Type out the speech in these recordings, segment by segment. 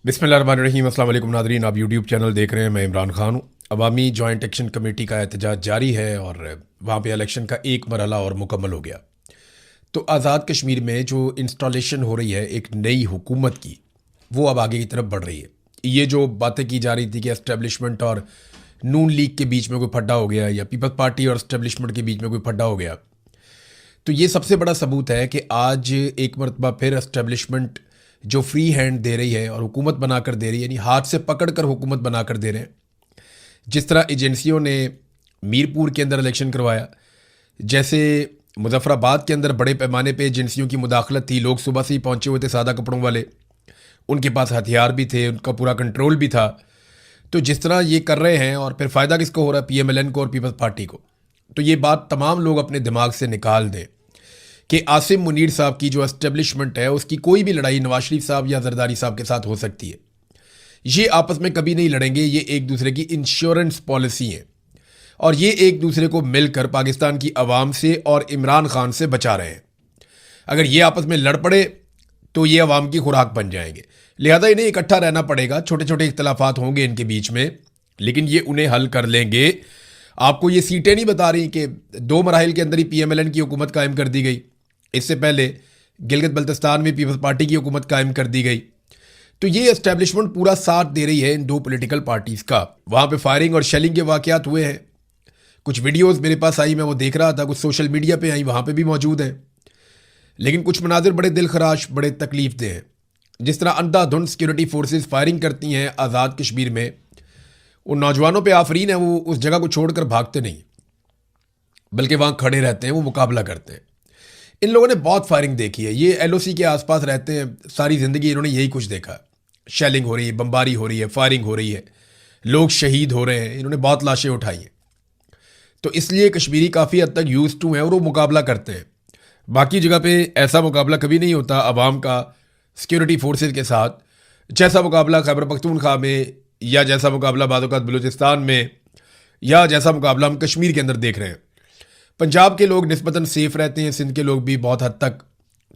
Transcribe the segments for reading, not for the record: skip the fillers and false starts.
बिस्मिल्लाहिर्रहमानिर्रहीम। अस्सलाम वालेकुम नादरीन, आप यूट्यूब चैनल देख रहे हैं। मैं इमरान खान हूँ। अवामी जॉइंट एक्शन कमेटी का एहतजाज जारी है और वहाँ पे इलेक्शन का एक मरहला और मुकम्मल हो गया। तो आज़ाद कश्मीर में जो इंस्टॉलेशन हो रही है एक नई हुकूमत की, वो अब आगे की तरफ बढ़ रही है। ये जो बातें की जा रही थी कि एस्टेब्लिशमेंट और नून लीग के बीच में कोई फड्डा हो गया या पीपल्स पार्टी और एस्टेब्लिशमेंट के बीच में कोई फड्डा हो गया, तो ये सबसे बड़ा सबूत है कि आज एक मरतबा फिर एस्टेब्लिशमेंट जो फ्री हैंड दे रही है और हुकूमत बनाकर दे रही है, यानी हाथ से पकड़ कर हुकूमत बनाकर दे रहे हैं। जिस तरह एजेंसियों ने मीरपुर के अंदर इलेक्शन करवाया, जैसे मुजफ्फराबाद के अंदर बड़े पैमाने पे एजेंसियों की मुदाखलत थी, लोग सुबह से ही पहुंचे हुए थे सादा कपड़ों वाले, उनके पास हथियार भी थे, उनका पूरा कंट्रोल भी था। तो जिस तरह ये कर रहे हैं, और फिर फ़ायदा किसको हो रहा है? PMLN को और पीपल्स पार्टी को। तो ये बात तमाम लोग अपने दिमाग से निकाल दें कि आसिम मुनीर साहब की जो एस्टेब्लिशमेंट है उसकी कोई भी लड़ाई नवाज शरीफ साहब या जरदारी साहब के साथ हो सकती है। ये आपस में कभी नहीं लड़ेंगे, ये एक दूसरे की इंश्योरेंस पॉलिसी है और ये एक दूसरे को मिलकर पाकिस्तान की आवाम से और इमरान खान से बचा रहे हैं। अगर ये आपस में लड़ पड़े तो ये अवाम की खुराक बन जाएंगे। लिहाजा इन्हें इकट्ठा रहना पड़ेगा। छोटे छोटे इख्तलाफात होंगे इनके बीच में, लेकिन ये उन्हें हल कर लेंगे। आपको ये सीटें नहीं बता रही कि 2 मराहिल के अंदर ही PMLN की हुकूमत कायम कर दी गई, इससे पहले गिलगित बल्तिस्तान में पीपल्स पार्टी की हुकूमत कायम कर दी गई। तो ये एस्टेब्लिशमेंट पूरा साथ दे रही है इन 2 पॉलिटिकल पार्टीज़ का। वहाँ पे फायरिंग और शेलिंग के वाक़यात हुए हैं, कुछ वीडियोस मेरे पास आई, मैं वो देख रहा था, कुछ सोशल मीडिया पे आई, वहाँ पे भी मौजूद हैं। लेकिन कुछ मनाजिर बड़े दिल खराश, बड़े तकलीफ दे हैं। जिस तरह अंधाधुंध सिक्योरिटी फोर्सेज फायरिंग करती हैं आज़ाद कश्मीर में, उन नौजवानों पे आफरीन है, वो उस जगह को छोड़कर भागते नहीं, बल्कि वहाँ खड़े रहते हैं, वो मुकाबला करते हैं। इन लोगों ने बहुत फायरिंग देखी है। ये LOC के आसपास रहते हैं, सारी ज़िंदगी इन्होंने यही कुछ देखा। शेलिंग हो रही है, बमबारी हो रही है, फायरिंग हो रही है, लोग शहीद हो रहे हैं, इन्होंने बहुत लाशें उठाई हैं। तो इसलिए कश्मीरी काफ़ी हद तक यूज टू हैं और वो मुकाबला करते हैं। बाकी जगह पे ऐसा मुकाबला कभी नहीं होता अवाम का सिक्योरिटी फोर्सेज के साथ, जैसा मुकाबला खैबर पख्तूनख्वा में, या जैसा मुकाबला बाज़-औक़ात बलूचिस्तान में, या जैसा मुकाबला हम कश्मीर के अंदर देख रहे हैं। पंजाब के लोग निस्बतन सेफ रहते हैं, सिंध के लोग भी बहुत हद तक,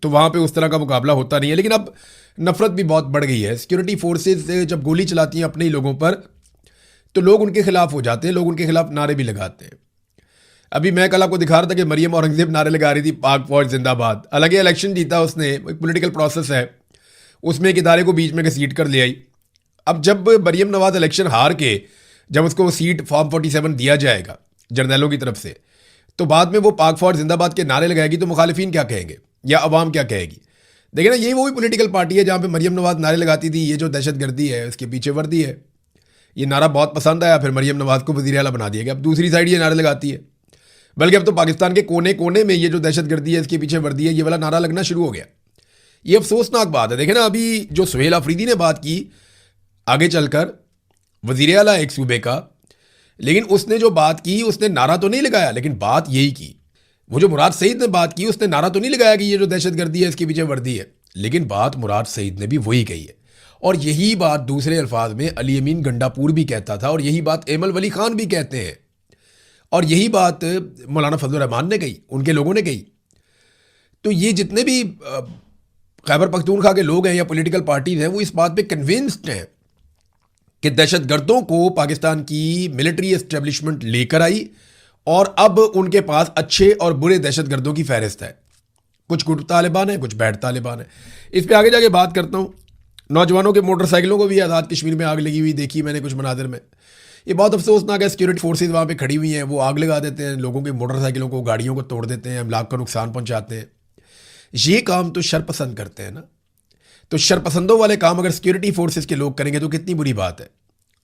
तो वहाँ पे उस तरह का मुकाबला होता नहीं है। लेकिन अब नफरत भी बहुत बढ़ गई है। सिक्योरिटी फोर्सेज जब गोली चलाती हैं अपने ही लोगों पर, तो लोग उनके खिलाफ हो जाते हैं, लोग उनके खिलाफ नारे भी लगाते हैं। अभी मैं कल आपको दिखा रहा था कि मरियम औरंगजेब नारे लगा रही थी, पाक फौज जिंदाबाद। हालांकि इलेक्शन जीता उसने, एक पॉलिटिकल प्रोसेस है, उसमें एक इदारे को बीच में घसीट कर ले आई। अब जब मरियम नवाज इलेक्शन हार के, जब उसको सीट फॉर्म 47 दिया जाएगा जर्नैलों की तरफ से, तो बाद में वो पाक फौज जिंदाबाद के नारे लगाएगी, तो मुखालिफिन क्या कहेंगे या अवाम क्या कहेगी? देखिए ना, यही वही पॉलिटिकल पार्टी है जहाँ पे मरियम नवाज नारे लगाती थी, ये जो दहशतगर्दी है उसके पीछे वर्दी है। ये नारा बहुत पसंद आया, फिर मरियम नवाज को वज़ीर आला बना दिया गया। अब दूसरी साइड ये नारे लगाती है, बल्कि अब तो पाकिस्तान के कोने कोने में ये जो दहशतगर्दी है इसके पीछे वर्दी है, ये वाला नारा लगना शुरू हो गया। ये अफसोसनाक बात है। देखें ना, अभी जो सुहेल अफरीदी ने बात की आगे चलकर, वज़ीर आला एक सूबे का, लेकिन उसने जो बात की उसने नारा तो नहीं लगाया, लेकिन बात यही की। वो जो मुराद सईद ने बात की, उसने नारा तो नहीं लगाया कि ये जो दहशतगर्दी है इसके पीछे वर्दी है, लेकिन बात मुराद सईद ने भी वही कही है। और यही बात दूसरे अल्फाज में अली अमीन गंडापुर भी कहता था, और यही बात एमल वली खान भी कहते हैं, और यही बात मौलाना फजल रहमान ने कही, उनके लोगों ने कही। तो ये जितने भी खैबर पख्तूनख्वा के लोग हैं या पॉलिटिकल पार्टीज हैं, वो इस बात पे कन्विंस्ड हैं कि दहशतगर्दों को पाकिस्तान की मिलिट्री एस्टेब्लिशमेंट लेकर आई, और अब उनके पास अच्छे और बुरे दहशतगर्दों की फहरिस्त है। कुछ गुट तालिबान है, कुछ बैड तालिबान है। इस पर आगे जाके बात करता हूँ। नौजवानों के मोटरसाइकिलों को भी आज़ाद कश्मीर में आग लगी हुई देखी मैंने कुछ मनाजिर में। ये बहुत अफसोसनाक है। सिक्योरिटी फोर्सेज वहाँ पे खड़ी हुई हैं, वो आग लगा देते हैं, लोगों के मोटरसाइकिलों को, गाड़ियों को तोड़ देते हैं, अमलाक को नुकसान पहुँचाते हैं। ये काम तो शरपसंद करते हैं ना, तो शरपसंदों वाले काम अगर सिक्योरिटी फोर्सेज के लोग करेंगे तो कितनी बुरी बात है।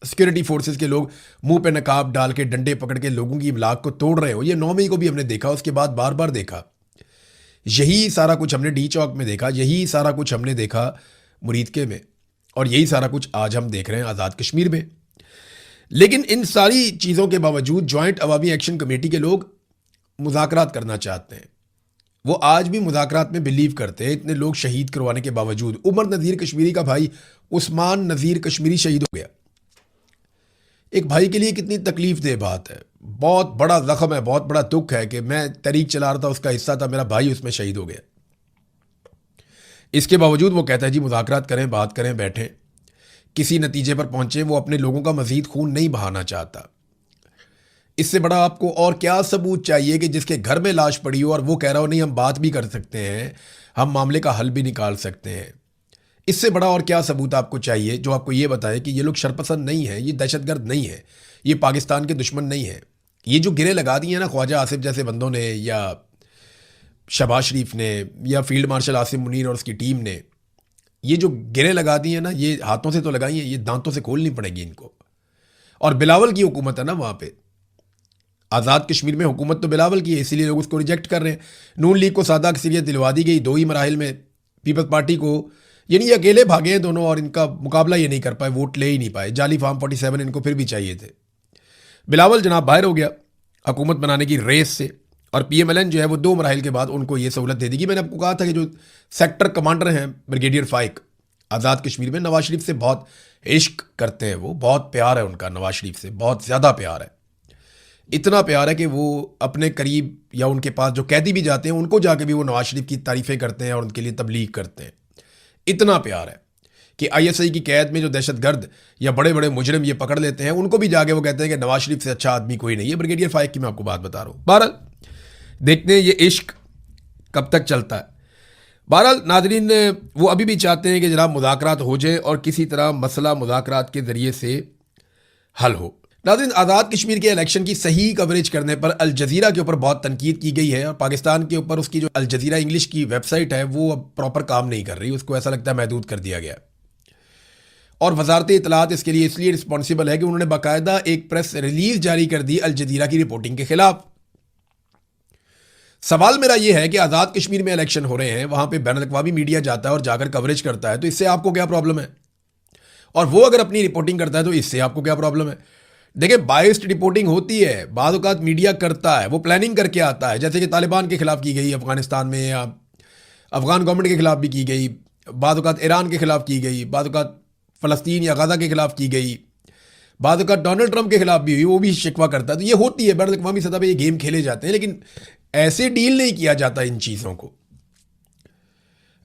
सिक्योरिटी फोर्सेज के लोग मुंह पे नकाब डाल के, डंडे पकड़ के लोगों की इमलाक को तोड़ रहे हो। ये 9 मई को भी हमने देखा, उसके बाद बार बार देखा। यही सारा कुछ हमने डी चौक में देखा, यही सारा कुछ हमने देखा मुरीदके में, और यही सारा कुछ आज हम देख रहे हैं आज़ाद कश्मीर में। लेकिन इन सारी चीज़ों के बावजूद जॉइंट अवामी एक्शन कमेटी के लोग मुज़ाकरात करना चाहते हैं। वो आज भी मुज़ाकरात में बिलीव करते हैं। इतने लोग शहीद करवाने के बावजूद, उमर नज़ीर कश्मीरी का भाई उस्मान नज़ीर कश्मीरी शहीद हो गया। एक भाई के लिए कितनी तकलीफ दे बात है, बहुत बड़ा जख्म है, बहुत बड़ा दुख है कि मैं तहरीक चला रहा था, उसका हिस्सा था, मेरा भाई उसमें शहीद हो गया। इसके बावजूद वो कहता है जी मुज़ाकरात करें, बात करें, बैठें। किसी नतीजे पर पहुंचे, वो अपने लोगों का मजीद खून नहीं बहाना चाहता। इससे बड़ा आपको और क्या सबूत चाहिए कि जिसके घर में लाश पड़ी हो और वो कह रहा हो नहीं हम बात भी कर सकते हैं, हम मामले का हल भी निकाल सकते हैं। इससे बड़ा और क्या सबूत आपको चाहिए जो आपको ये बताए कि ये लोग शरपसंद नहीं है, ये दहशतगर्द नहीं है, ये पाकिस्तान के दुश्मन नहीं है। ये जो गिरे लगा दिए ना ख्वाजा आसिफ जैसे बंदों ने, या शहबाज शरीफ ने, या फील्ड मार्शल आसिम मुनीर और उसकी टीम ने, ये जो गिरे लगा दी है ना, ये हाथों से तो लगाई है, ये दांतों से खोलनी पड़ेगी इनको। और बिलावल की हुकूमत है ना वहाँ पे, आज़ाद कश्मीर में हुकूमत तो बिलावल की है, इसीलिए लोग उसको रिजेक्ट कर रहे हैं। नून लीग को सादा अक्सरियत दिलवा दी गई 2 ही मराहिल में, पीपल्स पार्टी को, यानी ये अकेले भागे हैं दोनों और इनका मुकाबला ये नहीं कर पाए, वोट ले ही नहीं पाए। जाली फार्म 47 इनको फिर भी चाहिए थे। बिलावल जनाब बाहर हो गया हुकूमत बनाने की रेस से, और PMLN जो है वो 2 मराहिल के बाद उनको ये सहूलत दे देगी। मैंने आपको कहा था कि जो सेक्टर कमांडर हैं ब्रिगेडियर फाइक आज़ाद कश्मीर में, नवाज शरीफ से बहुत इश्क करते हैं, वो बहुत प्यार है उनका, नवाज शरीफ से बहुत ज़्यादा प्यार है। इतना प्यार है कि वो अपने करीब या उनके पास जो कैदी भी जाते हैं उनको जाके भी वो नवाज शरीफ की तारीफ़ें करते हैं और उनके लिए तबलीग करते हैं। इतना प्यार है कि ISI की कैद में जो दहशतगर्द या बड़े बड़े मुजरिम ये पकड़ लेते हैं, उनको भी जाके वो कहते हैं कि नवाज शरीफ से अच्छा आदमी कोई नहीं है। ब्रिगेडियर फाइक की मैं आपको बात बता रहा हूँ। बहरहाल देखते हैं ये इश्क कब तक चलता है। बहरहाल नाजरीन, वो अभी भी चाहते हैं कि जनाब मुज़ाकरात हो जाए और किसी तरह मसला मुज़ाकरात के ज़रिए से हल हो। नाज़रीन, आज़ाद कश्मीर के इलेक्शन की सही कवरेज करने पर अल जज़ीरा के ऊपर बहुत तनकीद की गई है, और पाकिस्तान के ऊपर उसकी जो अल जज़ीरा इंग्लिश की वेबसाइट है वो अब प्रॉपर काम नहीं कर रही, उसको ऐसा लगता है महदूद कर दिया गया। और वजारत इतलात इसके लिए इसलिए रिस्पॉन्सिबल है कि उन्होंने बाकायदा एक प्रेस रिलीज जारी कर दी अल जज़ीरा की रिपोर्टिंग के खिलाफ। सवाल मेरा यह है कि आज़ाद कश्मीर में इलेक्शन हो रहे हैं, वहां पे बैनुल अक़वामी मीडिया जाता है और जाकर कवरेज करता है, तो इससे आपको क्या प्रॉब्लम है? और वो अगर अपनी रिपोर्टिंग करता है तो इससे आपको क्या प्रॉब्लम है? देखिए, बाइस्ड रिपोर्टिंग होती है, बाद औक़ात मीडिया करता है, वो प्लानिंग करके आता है, जैसे कि तालिबान के खिलाफ की गई अफगानिस्तान में, या अफगान गवर्नमेंट के खिलाफ भी की गई, बाद औक़ात ईरान के खिलाफ की गई, बाद औक़ात फ़लस्तीन या गाज़ा के खिलाफ की गई, बाद औक़ात डोनाल्ड ट्रंप के खिलाफ भी हुई, वो भी शिकवा करता है। तो ये होती है, बैनुल अक़वामी सतह पर ये गेम खेले जाते हैं, लेकिन ऐसे डील नहीं किया जाता इन चीज़ों को।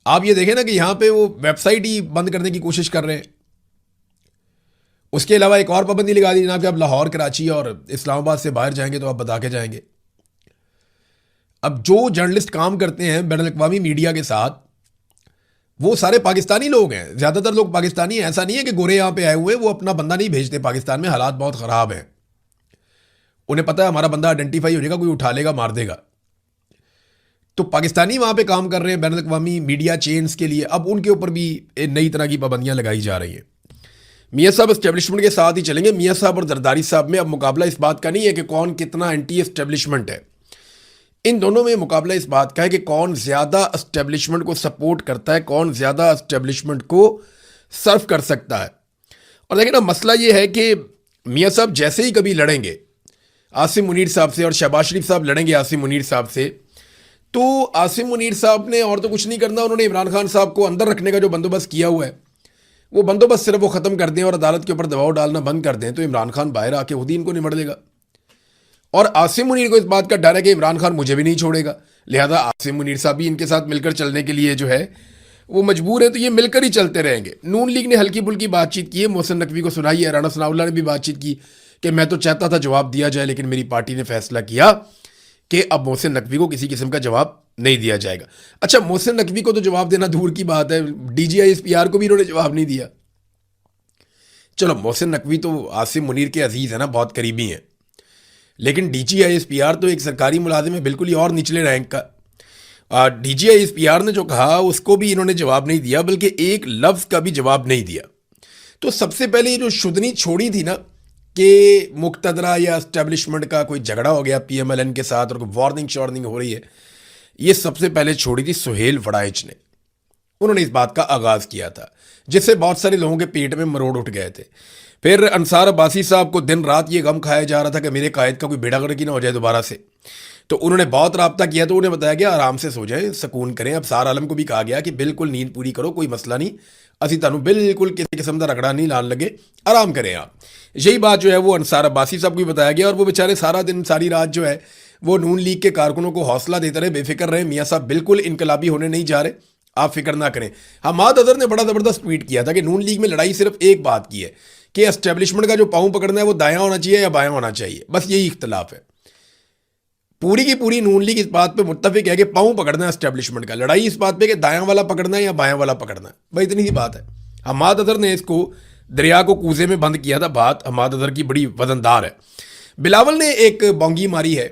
आप ये देखें ना कि यहाँ पे वो वेबसाइट ही बंद करने की कोशिश कर रहे हैं। उसके अलावा एक और पाबंदी लगा दी जनाब कि आप लाहौर, कराची और इस्लामाबाद से बाहर जाएंगे तो आप बता के जाएंगे। अब जो जर्नलिस्ट काम करते हैं बैनुल अक़वामी मीडिया के साथ, वो सारे पाकिस्तानी लोग हैं, ज़्यादातर लोग पाकिस्तानी हैं। ऐसा नहीं है कि गोरे यहाँ पे आए हुए, वो अपना बंदा नहीं भेजते पाकिस्तान में, हालात बहुत ख़राब हैं। उन्हें पता है हमारा बंदा आइडेंटिफाई हो जाएगा, कोई उठा लेगा, मार देगा। तो पाकिस्तानी वहाँ पे काम कर रहे हैं बैनुल अक़वामी मीडिया चेन्स के लिए। अब उनके ऊपर भी नई तरह की पाबंदियाँ लगाई जा रही हैं। मियाँ साहब इस्टेब्लिशमेंट के साथ ही चलेंगे। मियाँ साहब और जरदारी साहब में अब मुकाबला इस बात का नहीं है कि कौन कितना एंटी एस्टेब्लिशमेंट है। इन दोनों में मुकाबला इस बात का है कि कौन ज़्यादा एस्टेब्लिशमेंट को सपोर्ट करता है, कौन ज़्यादा एस्टेब्लिशमेंट को सर्व कर सकता है। और देखिए ना, मसला ये है कि मियाँ साहब जैसे ही कभी लड़ेंगे आसिम मुनीर साहब से, और शहबाज शरीफ साहब लड़ेंगे आसिम मुनीर साहब से, तो आसिम मुनीर साहब ने और तो कुछ नहीं करना, उन्होंने इमरान खान साहब को अंदर रखने का जो बंदोबस्त किया हुआ है, वो बंदोबस्त सिर्फ वो ख़त्म कर दें और अदालत के ऊपर दबाव डालना बंद कर दें, तो इमरान खान बाहर आके खुद ही इनको निमड़ लेगा। और आसिम मुनीर को इस बात का डर है कि इमरान खान मुझे भी नहीं छोड़ेगा, लिहाजा आसिम मुनीर साहब भी इनके साथ मिलकर चलने के लिए जो है वो मजबूर है, तो ये मिलकर ही चलते रहेंगे। नून लीग ने हल्की फुल्की बातचीत की है, मोहसिन नकवी को सुनाई है, राना सनाउल्लाह ने भी बातचीत की कि मैं तो चाहता था जवाब दिया जाए, लेकिन मेरी पार्टी ने फैसला किया कि अब मोहसिन नकवी को किसी किस्म का जवाब नहीं दिया जाएगा। अच्छा, मोहसिन नकवी को तो जवाब देना दूर की बात है, DGI-SPR को भी इन्होंने जवाब नहीं दिया। चलो, मोहसिन नकवी तो आसिम मुनीर के अजीज़ है ना, बहुत करीबी हैं, लेकिन DGI-SPR तो एक सरकारी मुलाजिम है, बिल्कुल ही और निचले रैंक का। DGI-SPR ने जो कहा उसको भी इन्होंने जवाब नहीं दिया, बल्कि एक लफ्ज़ का भी जवाब नहीं दिया। तो सबसे पहले ये जो शुदनी छोड़ी थी ना कि मुक्तदरा या एस्टेब्लिशमेंट का कोई झगड़ा हो गया PMLN के साथ और कोई वार्निंग शॉर्निंग हो रही है, ये सबसे पहले छोड़ी थी सुहेल वड़ाइच ने। उन्होंने इस बात का आगाज़ किया था, जिससे बहुत सारे लोगों के पेट में मरोड़ उठ गए थे। फिर अंसार अब्बासी साहब को दिन रात ये गम खाया जा रहा था कि मेरे कायद का कोई बेड़ा गर्क ही ना हो जाए दोबारा से, तो उन्होंने बहुत राब्ता किया, तो उन्हें बताया गया आराम से सो जाएं, सुकून करें। अब सार आलम को भी कहा गया कि बिल्कुल नींद पूरी करो, कोई मसला नहीं, असी तुहानू बिल्कुल किसी किस्म का रगड़ा नहीं लान लगे, आराम करें आप। यही बात जो है वो अंसार अब्बासी साहब को भी बताया गया, और वो बेचारे सारा दिन सारी रात जो है वो नून लीग के कारकुनों को हौसला देते रहे, बेफिक्र रहे, मियाँ साहब बिल्कुल इनकलाबी होने नहीं जा रहे, आप फिक्र ना करें। हमाद अजहर ने बड़ा ज़बरदस्त ट्वीट किया था कि नून लीग में लड़ाई सिर्फ एक बात की है कि एस्टेब्लिशमेंट का जो पाँव पकड़ना है वो दायां होना चाहिए या बायां होना चाहिए, बस यही इख्तलाफ है। पूरी की पूरी नून लीग इस बात पे मुत्तफिक है कि पाँव पकड़ना है एस्टेब्लिशमेंट का, लड़ाई इस बात पे कि दायां वाला पकड़ना है या बायां वाला पकड़ना है, भाई इतनी सी बात है। हमाद अजहर ने इसको दरिया को कूजे में बंद किया था। बात हमाद अजहर की बड़ी वजनदार है। बिलावल ने एक बोंगी मारी है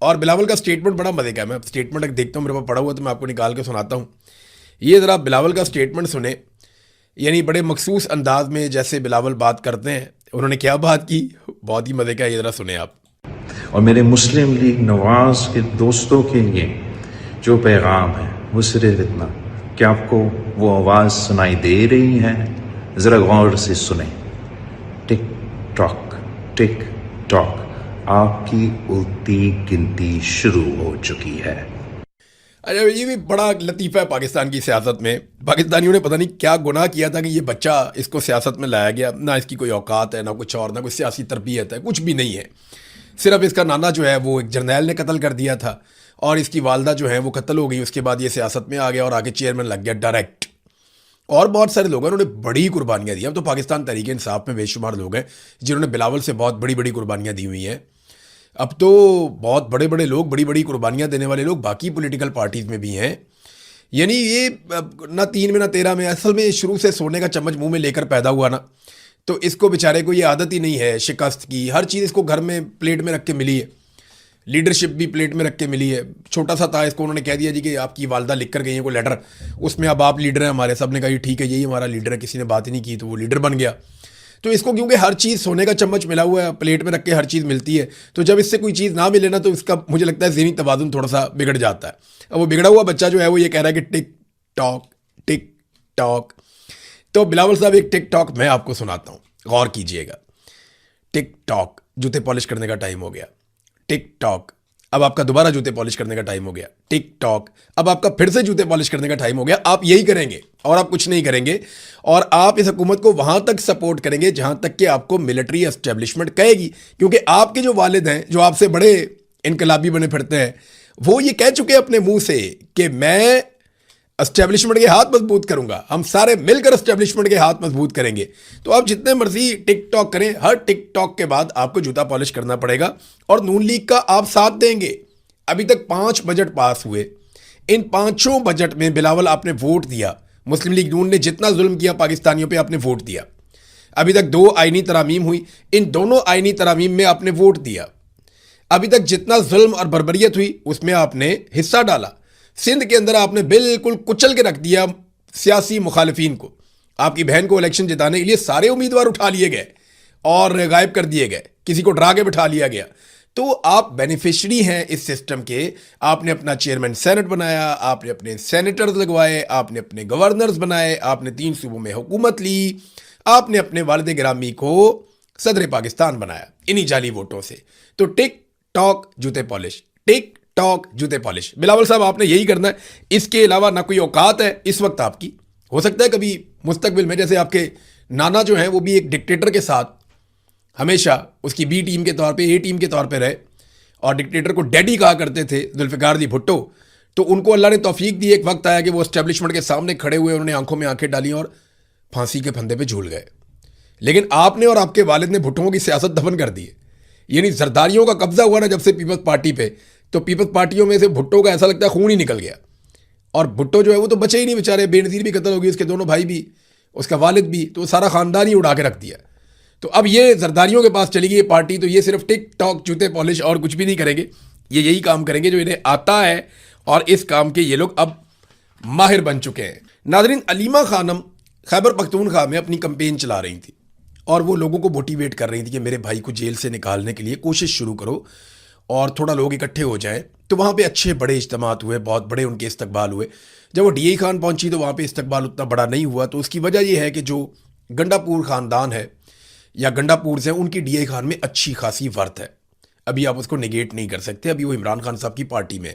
और बिलावल का स्टेटमेंट बड़ा मजे का है। मैं स्टेटमेंट देखता हूँ, मेरे पास पड़ा हुआ तो मैं आपको निकाल के सुनाता हूँ। ये ज़रा बिलावल का स्टेटमेंट सुने, यानी बड़े मखसूस अंदाज में जैसे बिलावल बात करते हैं। उन्होंने क्या बात की, बहुत ही मजे का है, ये ज़रा सुने आप। और मेरे मुस्लिम लीग नवाज के दोस्तों के लिए जो पैगाम है वो सिर्फ इतना कि आपको वो आवाज़ सुनाई दे रही है, ज़रा गौर से सुने। टिक टॉक, आपकी उल्टी गिनती शुरू हो चुकी है। अच्छा, ये भी बड़ा लतीफ़ा है पाकिस्तान की सियासत में। पाकिस्तानियों ने पता नहीं क्या गुनाह किया था कि ये बच्चा इसको सियासत में लाया गया। ना इसकी कोई औकात है, ना कुछ और, ना कोई सियासी तरबियत है, कुछ भी नहीं है। सिर्फ इसका नाना जो है वो एक जर्नैल ने कत्ल कर दिया था और इसकी वालदा जो है वो कत्ल हो गई। उसके बाद ये सियासत में आ गया और आगे चेयरमैन लग गया डायरेक्ट। और बहुत सारे लोग हैं, उन्होंने बड़ी कुर्बानियाँ दी। अब तो पाकिस्तान तहरीक इंसाफ में बेशुमार लोग हैं जिन्होंने बिलावल से बहुत बड़ी बड़ी कुर्बानियाँ दी हुई हैं। अब तो बहुत बड़े बड़े लोग, बड़ी बड़ी कुर्बानियाँ देने वाले लोग बाकी पॉलिटिकल पार्टीज़ में भी हैं। यानी ये ना 3 में ना 13 में, असल में शुरू से सोने का चम्मच मुंह में लेकर पैदा हुआ ना, तो इसको बेचारे को ये आदत ही नहीं है शिकस्त की। हर चीज़ इसको घर में प्लेट में रख के मिली है, लीडरशिप भी प्लेट में रख के मिली है। छोटा सा था, इसको उन्होंने कह दिया जी कि आपकी वालदा लिख कर गई है कोई लेटर, उसमें अब आप लीडर हैं हमारे। सब ने कहा ये ठीक है, यही हमारा लीडर है, किसी ने बात ही नहीं की तो वो लीडर बन गया। तो इसको क्योंकि हर चीज़ सोने का चम्मच मिला हुआ है, प्लेट में रख के हर चीज़ मिलती है, तो जब इससे कोई चीज़ ना मिले ना तो इसका मुझे लगता है ज़हनी तवाज़ुन थोड़ा सा बिगड़ जाता है। अब वो बिगड़ा हुआ बच्चा जो है वो ये कह रहा है कि टिक टॉक। तो बिलावल साहब एक टिक टॉक मैं आपको सुनाता हूँ, गौर कीजिएगा। टिक टॉक, जूते पॉलिश करने का टाइम हो गया। टिक टॉक, अब आपका दोबारा जूते पॉलिश करने का टाइम हो गया। टिक टॉक, अब आपका फिर से जूते पॉलिश करने का टाइम हो गया। आप यही करेंगे और आप कुछ नहीं करेंगे, और आप इस हुकूमत को वहां तक सपोर्ट करेंगे जहां तक कि आपको मिलिट्री एस्टेब्लिशमेंट कहेगी। क्योंकि आपके जो वालिद हैं, जो आपसे बड़े इनकलाबी बने फिरते हैं, वो ये कह चुके हैं अपने मुंह से कि मैं एस्टेब्लिशमेंट के हाथ मजबूत करूंगा, हम सारे मिलकर एस्टेब्लिशमेंट के हाथ मजबूत करेंगे। तो आप जितने मर्जी टिक टॉक करें, हर टिक टॉक के बाद आपको जूता पॉलिश करना पड़ेगा और नून लीग का आप साथ देंगे। अभी तक 5 बजट पास हुए, इन 5 बजट में बिलावल आपने वोट दिया। मुस्लिम लीग नून ने जितना जुल्म किया पाकिस्तानियों पे आपने वोट दिया। अभी तक 2 आईनी तरामीम हुई, इन दोनों आईनी तरामीम में आपने वोट दिया। अभी तक जितना जुल्म और बर्बरियत हुई उसमें आपने हिस्सा डाला। सिंध के अंदर आपने बिल्कुल कुचल के रख दिया सियासी मुखालिफिन को। आपकी बहन को इलेक्शन जिताने के लिए सारे उम्मीदवार उठा लिए गए और गायब कर दिए गए, किसी को डरा के बिठा लिया गया। तो आप बेनिफिशरी हैं इस सिस्टम के। आपने अपना चेयरमैन सेनेट बनाया, आपने अपने सेनेटर्स लगवाए, आपने अपने गवर्नर्स बनाए, आपने 3 सूबों में हुकूमत ली, आपने अपने वालिद गिरामी को सदर पाकिस्तान बनाया इन्हीं जाली वोटों से। तो टिक टॉक जूते पॉलिश, टिक टॉक जूते पॉलिश। बिलावल साहब आपने यही करना है, इसके अलावा ना कोई औकात है इस वक्त आपकी। हो सकता है कभी मुस्तकबिल में, जैसे आपके नाना जो हैं वो भी एक डिक्टेटर के साथ हमेशा उसकी बी टीम के तौर पे, ए टीम के तौर पे रहे और डिक्टेटर को डैडी कहा करते थे जुल्फ़िकार अली भुट्टो। तो उनको अल्लाह ने तौफीक दी, एक वक्त आया कि वो एस्टेब्लिशमेंट के सामने खड़े हुए, उन्होंने आंखों में आंखें डाली और फांसी के फंदे पे झूल गए। लेकिन आपने और आपके वालिद ने भुट्टों की सियासत दफन कर दी है। यानी जरदारियों का कब्जा हुआ ना जब से पीपल्स पार्टी पे, तो पीपल्स पार्टियों में से भुट्टो का ऐसा लगता है खून ही निकल गया। और भुट्टो जो है वो तो बचे ही नहीं बेचारे, बेनज़ीर भी कत्ल हो गई, उसके दोनों भाई भी, उसका वालिद भी, तो सारा ख़ानदान ही उड़ा के रख दिया। तो अब ये जरदारियों के पास चली गई ये पार्टी, तो ये सिर्फ टिक टॉक जूते पॉलिश और कुछ भी नहीं करेंगे। ये यही काम करेंगे जो इन्हें आता है और इस काम के ये लोग अब माहिर बन चुके हैं। नाज़रीन, अलीमा खानम खैबर पख्तूनख्वा में अपनी कंपेन चला रही थी और वो लोगों को मोटिवेट कर रही थी कि मेरे भाई को जेल से निकालने के लिए कोशिश शुरू करो और थोड़ा लोग इकट्ठे हो जाएं। तो वहाँ पे अच्छे बड़े इज्तिमात हुए, बहुत बड़े उनके इस्तकबाल हुए। जब वो DI खान पहुँची तो वहाँ पे इस्तकबाल उतना बड़ा नहीं हुआ। तो उसकी वजह ये है कि जो गंडापुर ख़ानदान है या गंडापुर से, उनकी DI खान में अच्छी खासी वर्थ है। अभी आप उसको नेगेट नहीं कर सकते। अभी वो इमरान खान साहब की पार्टी में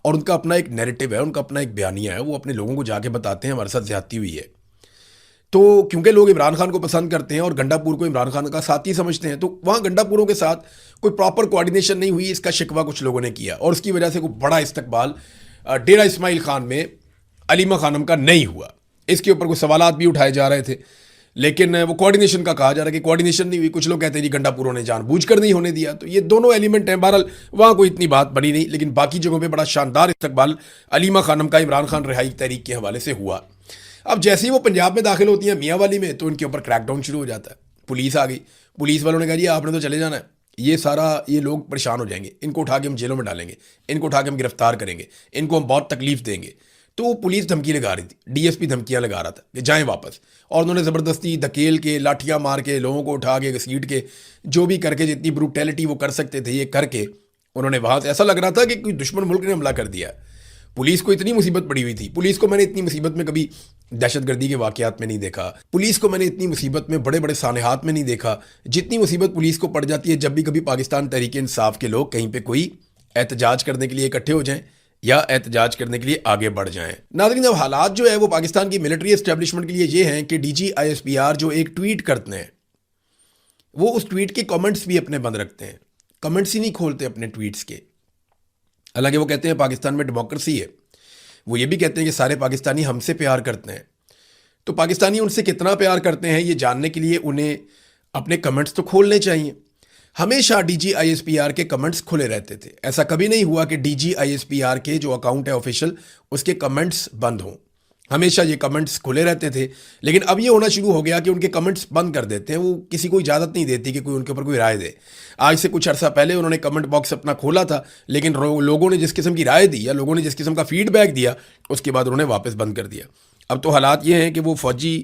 और उनका अपना एक नैरेटिव है, उनका अपना एक बयानिया है, वो अपने लोगों को जाके बताते हैं हमारे साथ ज़्यादती हुई है। तो क्योंकि लोग इमरान खान को पसंद करते हैं और गंडापुर को इमरान खान का साथी समझते हैं, तो वहाँ गंडापुरों के साथ कोई प्रॉपर कोऑर्डिनेशन नहीं हुई, इसका शिकवा कुछ लोगों ने किया और उसकी वजह से कोई बड़ा इस्तकबाल डेरा इस्माइल खान में अलीमा खानम का नहीं हुआ। इसके ऊपर कुछ सवालात भी उठाए जा रहे थे, लेकिन वो कोऑर्डिनेशन का कहा जा रहा है कि कोऑर्डिनेशन नहीं हुई। कुछ लोग कहते हैं जी गंडापुरों ने जानबूझकर नहीं होने दिया। तो ये दोनों एलिमेंट हैं। बहरहाल वहाँ कोई इतनी बात बनी नहीं, लेकिन बाकी जगहों पे बड़ा शानदार इस्तकबाल अलीमा खानम का इमरान खान रिहाई तहरीक के हवाले से हुआ। अब जैसे ही वो पंजाब में दाखिल होती हैं मियाँ वाली में, तो इनके ऊपर क्रैकडाउन शुरू हो जाता है। पुलिस आ गई, पुलिस वालों ने कहा जी आपने तो चले जाना है, ये लोग परेशान हो जाएंगे, इनको उठा के हम जेलों में डालेंगे, इनको उठा के हम गिरफ्तार करेंगे, इनको हम बहुत तकलीफ देंगे। तो पुलिस धमकी लगा रही थी, डीएसपी धमकियां लगा रहा था कि जाएं वापस, और उन्होंने ज़बरदस्ती धकेल के, लाठियां मार के, लोगों को उठा के, घसीट के, जो भी करके, जितनी ब्रूटैलिटी वो कर सकते थे ये करके उन्होंने वहाँ से, ऐसा लग रहा था कि कोई दुश्मन मुल्क ने हमला कर दिया। पुलिस को इतनी मुसीबत पड़ी हुई थी। पुलिस को मैंने इतनी मुसीबत में कभी दहशतगर्दी के वाक़यात में नहीं देखा। पुलिस को मैंने इतनी मुसीबत में बड़े बड़े सानेहात में नहीं देखा जितनी मुसीबत पुलिस को पड़ जाती है जब भी कभी पाकिस्तान तहरीक इंसाफ के लोग कहीं पे कोई एहतजाज करने के लिए इकट्ठे हो जाएं या एहतजाज करने के लिए आगे बढ़ जाएं। नाज़रीन, अब हालात जो है वो पाकिस्तान की मिलिट्री एस्टेब्लिशमेंट के लिए ये हैं कि DGISPR जो एक ट्वीट करते हैं, वो उस ट्वीट के कमेंट्स भी अपने बंद रखते हैं, कमेंट्स ही नहीं खोलते अपने ट्वीट्स के। हालांकि वो कहते हैं पाकिस्तान में डेमोक्रेसी है, वो ये भी कहते हैं कि सारे पाकिस्तानी हमसे प्यार करते हैं। तो पाकिस्तानी उनसे कितना प्यार करते हैं ये जानने के लिए उन्हें अपने कमेंट्स तो खोलने चाहिए। हमेशा DGISPR के कमेंट्स खुले रहते थे। ऐसा कभी नहीं हुआ कि DGISPR के जो अकाउंट है ऑफिशियल, उसके कमेंट्स बंद हों। हमेशा ये कमेंट्स खुले रहते थे। लेकिन अब ये होना शुरू हो गया कि उनके कमेंट्स बंद कर देते हैं। वो किसी को इजाज़त नहीं देती कि कोई उनके ऊपर कोई राय दे। आज से कुछ अर्सा पहले उन्होंने कमेंट बॉक्स अपना खोला था, लेकिन लोगों ने जिस किस्म की राय दी या लोगों ने जिस किस्म का फीडबैक दिया, उसके बाद उन्होंने वापस बंद कर दिया। अब तो हालात ये हैं कि वो फ़ौजी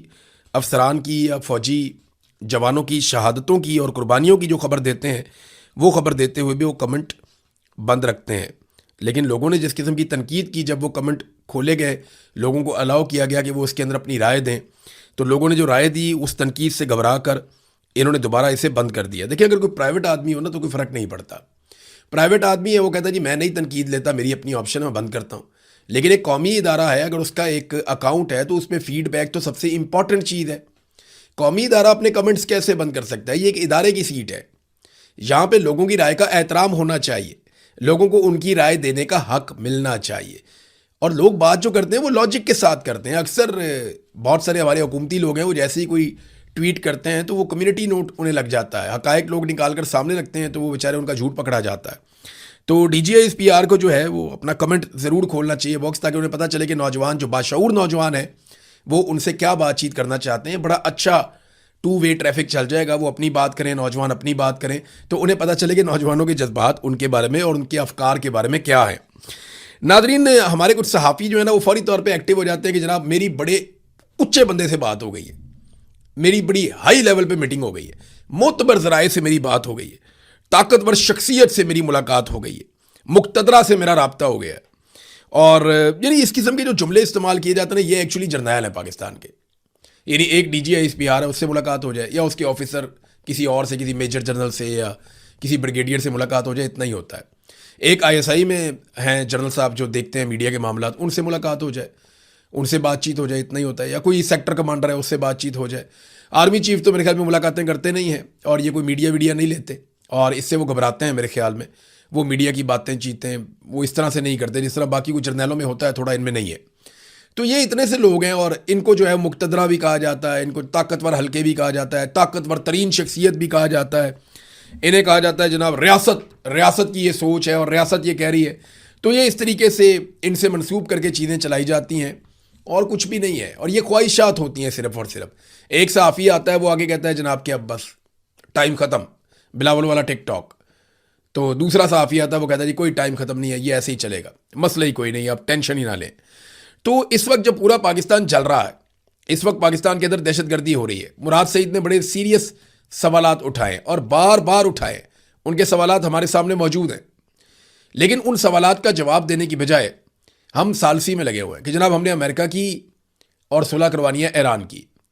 अफसरान की या फ़ौजी जवानों की शहादतों की और कुर्बानियों की जो खबर देते हैं, वो खबर देते हुए भी वो कमेंट बंद रखते हैं। लेकिन लोगों ने जिस किस्म की तनकीद की, जब वो कमेंट खोले गए, लोगों को अलाउ किया गया कि वो उसके अंदर अपनी राय दें, तो लोगों ने जो राय दी उस तनकीद से घबरा कर इन्होंने दोबारा इसे बंद कर दिया। देखिए, अगर कोई प्राइवेट आदमी हो ना तो कोई फ़र्क नहीं पड़ता। प्राइवेट आदमी है, वो कहता है जी मैं नहीं तनकीद लेता, मेरी अपनी ऑप्शन है, मैं बंद करता हूँ। लेकिन एक कौमी इदारा है, अगर उसका एक अकाउंट है तो उसमें फ़ीडबैक तो सबसे इंपॉर्टेंट चीज़ है। कौमी इदारा अपने कमेंट्स कैसे बंद कर सकता है? ये एक इदारे की सीट है, यहाँ पे लोगों की राय का एहतराम होना चाहिए, लोगों को उनकी राय देने का हक मिलना चाहिए। और लोग बात जो करते हैं वो लॉजिक के साथ करते हैं। अक्सर बहुत सारे हमारे हुकूमती लोग हैं, वो जैसे ही कोई ट्वीट करते हैं तो वो कम्युनिटी नोट उन्हें लग जाता है, हकायक लोग निकाल कर सामने रखते हैं तो वो बेचारे उनका झूठ पकड़ा जाता है। तो DGISPR को जो है वो अपना कमेंट ज़रूर खोलना चाहिए बॉक्स, ताकि उन्हें पता चले कि नौजवान जो बाशऊर नौजवान है वो उनसे क्या बातचीत करना चाहते हैं। बड़ा अच्छा 2 वे ट्रैफिक चल जाएगा। वो अपनी बात करें, नौजवान अपनी बात करें, तो उन्हें पता चले कि नौजवानों के जज्बात उनके बारे में और उनके अफकार के बारे में क्या है। नादरीन, हमारे कुछ सहाफ़ी जो है ना वो फौरी तौर पे एक्टिव हो जाते हैं कि जनाब मेरी बड़े उच्चे बंदे से बात हो गई है, मेरी बड़ी हाई लेवल पे मीटिंग हो गई है, मोतबर ज़राए से मेरी बात हो गई है, ताकतवर शख्सियत से मेरी मुलाकात हो गई है, मुक्तदरा से मेरा राब्ता हो गया है। और यानी इस किस्म के जो जुमले इस्तेमाल किए जाते हैं ये एक्चुअली जर्नैल है पाकिस्तान के। यानी एक DGISPR है, उससे मुलाकात हो जाए या उसके ऑफिसर किसी और से, किसी मेजर जनरल से या किसी ब्रिगेडियर से मुलाकात हो जाए, इतना ही होता है। एक ISI में हैं जनरल साहब जो देखते हैं मीडिया के मामला, उनसे मुलाकात हो जाए, उनसे बातचीत हो जाए, इतना ही होता है। या कोई सेक्टर कमांडर है उससे बातचीत हो जाए। आर्मी चीफ तो मेरे ख्याल में मुलाकातें करते नहीं हैं और ये कोई मीडिया वीडिया नहीं लेते, और इससे वो घबराते हैं मेरे ख्याल में। वो मीडिया की बातें चीते हैं, वो इस तरह से नहीं करते जिस तरह बाकी कुछ जर्नैलों में होता है, थोड़ा इनमें नहीं है। तो ये इतने से लोग हैं और इनको जो है मुक्तदरा भी कहा जाता है, इनको ताकतवर हल्के भी कहा जाता है, ताकतवर तरीन शख्सियत भी कहा जाता है। इन्हें कहा जाता है जनाब रियासत की ये सोच है और रियासत ये कह रही है। तो ये इस तरीके से इनसे मंसूब करके चीज़ें चलाई जाती हैं और कुछ भी नहीं है। और ये ख्वाहिशात होती हैं सिर्फ और सिर्फ। एक सहाफ़ी आता है, वो आगे कहता है जनाब कि अब बस टाइम ख़त्म, बिलावल वाला टिकटॉक। तो दूसरा सहाफ़ी आता है, वो कहता है जी कोई टाइम ख़त्म नहीं है, ये ऐसे ही चलेगा, मसला ही कोई नहीं, आप टेंशन ही ना लें। तो इस वक्त जब पूरा पाकिस्तान जल रहा है, इस वक्त पाकिस्तान के अंदर दहशतगर्दी हो रही है, मुराद सईद ने बड़े सीरियस सवालात उठाए और बार बार उठाए। उनके सवालात हमारे सामने मौजूद हैं, लेकिन उन सवालात का जवाब देने की बजाय हम सालसी में लगे हुए हैं कि जनाब हमने अमेरिका की और सुलह करवानी है ईरान की।